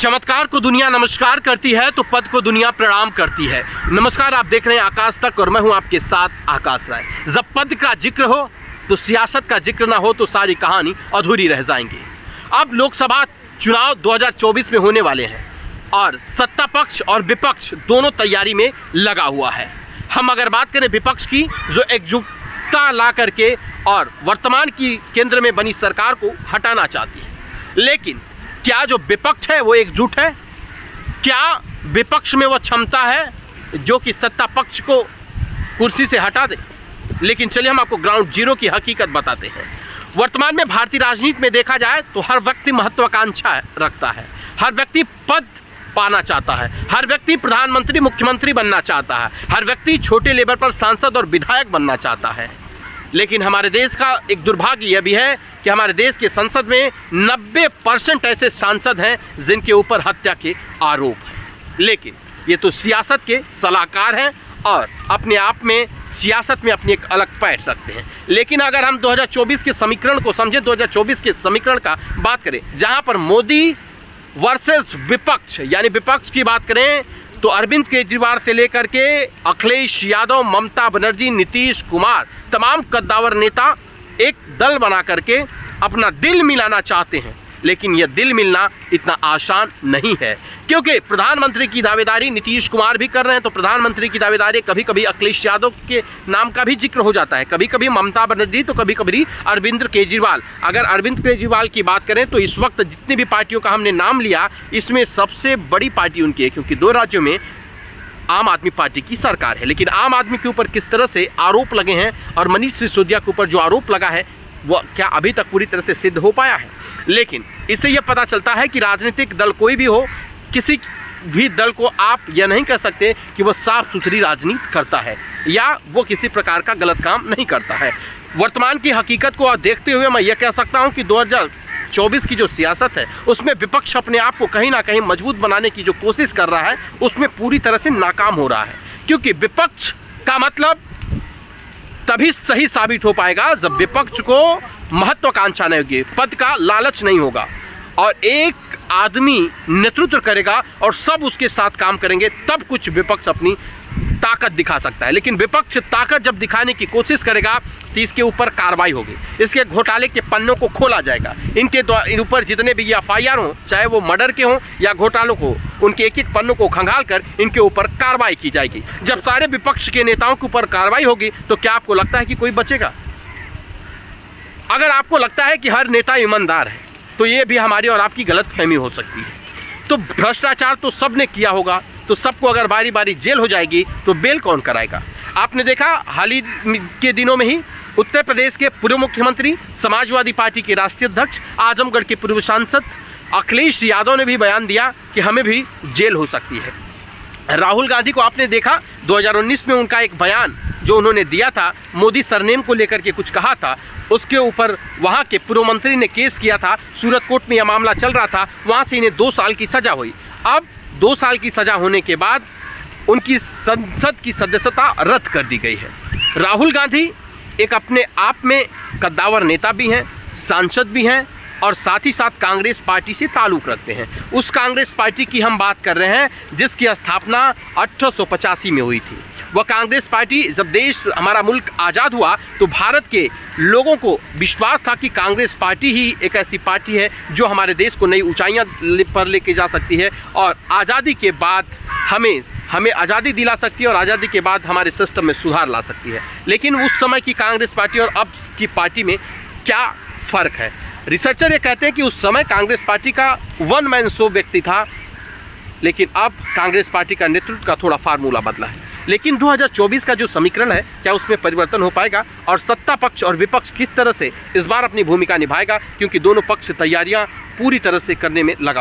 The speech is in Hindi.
चमत्कार को दुनिया नमस्कार करती है तो पद को दुनिया प्रणाम करती है। नमस्कार, आप देख रहे हैं आकाश तक और मैं हूं आपके साथ आकाश राय। जब पद का जिक्र हो तो सियासत का जिक्र ना हो तो सारी कहानी अधूरी रह जाएंगी। अब लोकसभा चुनाव 2024 में होने वाले हैं और सत्ता पक्ष और विपक्ष दोनों तैयारी में लगा हुआ है। हम अगर बात करें विपक्ष की, जो एकजुटता ला करके और वर्तमान की केंद्र में बनी सरकार को हटाना चाहती है, लेकिन क्या जो विपक्ष है वो एकजुट है? क्या विपक्ष में वो क्षमता है जो कि सत्ता पक्ष को कुर्सी से हटा दे? लेकिन चलिए हम आपको ग्राउंड जीरो की हकीकत बताते हैं। वर्तमान में भारतीय राजनीति में देखा जाए तो हर व्यक्ति महत्वाकांक्षा रखता है, हर व्यक्ति पद पाना चाहता है, हर व्यक्ति प्रधानमंत्री मुख्यमंत्री बनना चाहता है, हर व्यक्ति छोटे लेवल पर सांसद और विधायक बनना चाहता है। लेकिन हमारे देश का एक दुर्भाग्य यह भी है कि हमारे देश के संसद में 90% ऐसे सांसद हैं जिनके ऊपर हत्या के आरोप हैं। लेकिन ये तो सियासत के सलाहकार हैं और अपने आप में सियासत में अपनी एक अलग पैठ रखते हैं। लेकिन अगर हम 2024 के समीकरण को समझें, 2024 के समीकरण का बात करें, जहां पर मोदी वर्सेस विपक्ष यानी विपक्ष की बात करें तो अरविंद केजरीवाल से लेकर के अखिलेश यादव, ममता बनर्जी, नीतीश कुमार, तमाम कद्दावर नेता एक दल बना करके अपना दिल मिलाना चाहते हैं। लेकिन यह दिल मिलना इतना आसान नहीं है, क्योंकि प्रधानमंत्री की दावेदारी नीतीश कुमार भी कर रहे हैं तो प्रधानमंत्री की दावेदारी कभी कभी अखिलेश यादव के नाम का भी जिक्र हो जाता है, कभी कभी ममता बनर्जी तो कभी कभी अरविंद केजरीवाल। अगर अरविंद केजरीवाल की बात करें तो इस वक्त जितनी भी पार्टियों का हमने नाम लिया, इसमें सबसे बड़ी पार्टी उनकी है, क्योंकि 2 राज्यों में आम आदमी पार्टी की सरकार है। लेकिन आम आदमी के ऊपर किस तरह से आरोप लगे हैं और मनीष सिसोदिया के ऊपर जो आरोप लगा है वो क्या अभी तक पूरी तरह से सिद्ध हो पाया है? लेकिन इससे यह पता चलता है कि राजनीतिक दल कोई भी हो, किसी भी दल को आप यह नहीं कह सकते कि वह साफ सुथरी राजनीति करता है या वो किसी प्रकार का गलत काम नहीं करता है। वर्तमान की हकीकत को देखते हुए मैं यह कह सकता हूं कि 2024 की जो सियासत है उसमें विपक्ष अपने आप को कहीं ना कहीं मजबूत बनाने की जो कोशिश कर रहा है उसमें पूरी तरह से नाकाम हो रहा है, क्योंकि विपक्ष का मतलब तभी सही साबित हो पाएगा जब विपक्ष को महत्वाकांक्षा नहीं होगी, पद का लालच नहीं होगा और एक आदमी नेतृत्व करेगा और सब उसके साथ काम करेंगे, तब कुछ विपक्ष अपनी ताकत दिखा सकता है। लेकिन विपक्ष ताकत जब दिखाने की कोशिश करेगा तो इसके ऊपर कार्रवाई होगी, इसके घोटाले के पन्नों को खोला जाएगा, इन ऊपर जितने भी एफआईआर हों, चाहे वो मर्डर के हों या घोटालों को, उनके एक एक पन्नों को खंगाल कर इनके ऊपर कार्रवाई की जाएगी। जब सारे विपक्ष के नेताओं के ऊपर कार्रवाई होगी तो क्या आपको लगता है कि कोई बचेगा? अगर आपको लगता है कि हर नेता ईमानदार है तो ये भी हमारी और आपकी गलतफहमी हो सकती है। तो भ्रष्टाचार तो सब ने किया होगा, तो सबको अगर बारी बारी जेल हो जाएगी तो बेल कौन कराएगा? आपने देखा हाल ही के दिनों में ही उत्तर प्रदेश के पूर्व मुख्यमंत्री, समाजवादी पार्टी के राष्ट्रीय अध्यक्ष, आजमगढ़ के पूर्व सांसद अखिलेश यादव ने भी बयान दिया कि हमें भी जेल हो सकती है। राहुल गांधी को आपने देखा 2019 में उनका एक बयान जो उन्होंने दिया था, मोदी सरनेम को लेकर के कुछ कहा था, उसके ऊपर वहाँ के पूर्व मंत्री ने केस किया था, सूरत कोर्ट में यह मामला चल रहा था, वहाँ से इन्हें 2 साल की सज़ा हुई। अब 2 साल की सज़ा होने के बाद उनकी संसद की सदस्यता रद्द कर दी गई है। राहुल गांधी एक अपने आप में कद्दावर नेता भी हैं, सांसद भी हैं और साथ ही साथ कांग्रेस पार्टी से ताल्लुक़ रखते हैं। उस कांग्रेस पार्टी की हम बात कर रहे हैं जिसकी स्थापना 1885 में हुई थी। वह कांग्रेस पार्टी, जब देश हमारा मुल्क आज़ाद हुआ तो भारत के लोगों को विश्वास था कि कांग्रेस पार्टी ही एक ऐसी पार्टी है जो हमारे देश को नई ऊंचाइयां पर लेके जा सकती है और आज़ादी के बाद हमें आज़ादी दिला सकती है और आज़ादी के बाद हमारे सिस्टम में सुधार ला सकती है। लेकिन उस समय की कांग्रेस पार्टी और अब की पार्टी में क्या फ़र्क है? रिसर्चर ये कहते हैं कि उस समय कांग्रेस पार्टी का 1 मैन शो व्यक्ति था, लेकिन अब कांग्रेस पार्टी का नेतृत्व का थोड़ा फार्मूला बदला है। लेकिन 2024 का जो समीकरण है, क्या उसमें परिवर्तन हो पाएगा और सत्ता पक्ष और विपक्ष किस तरह से इस बार अपनी भूमिका निभाएगा? क्योंकि दोनों पक्ष तैयारियां पूरी तरह से करने में लगा हुआ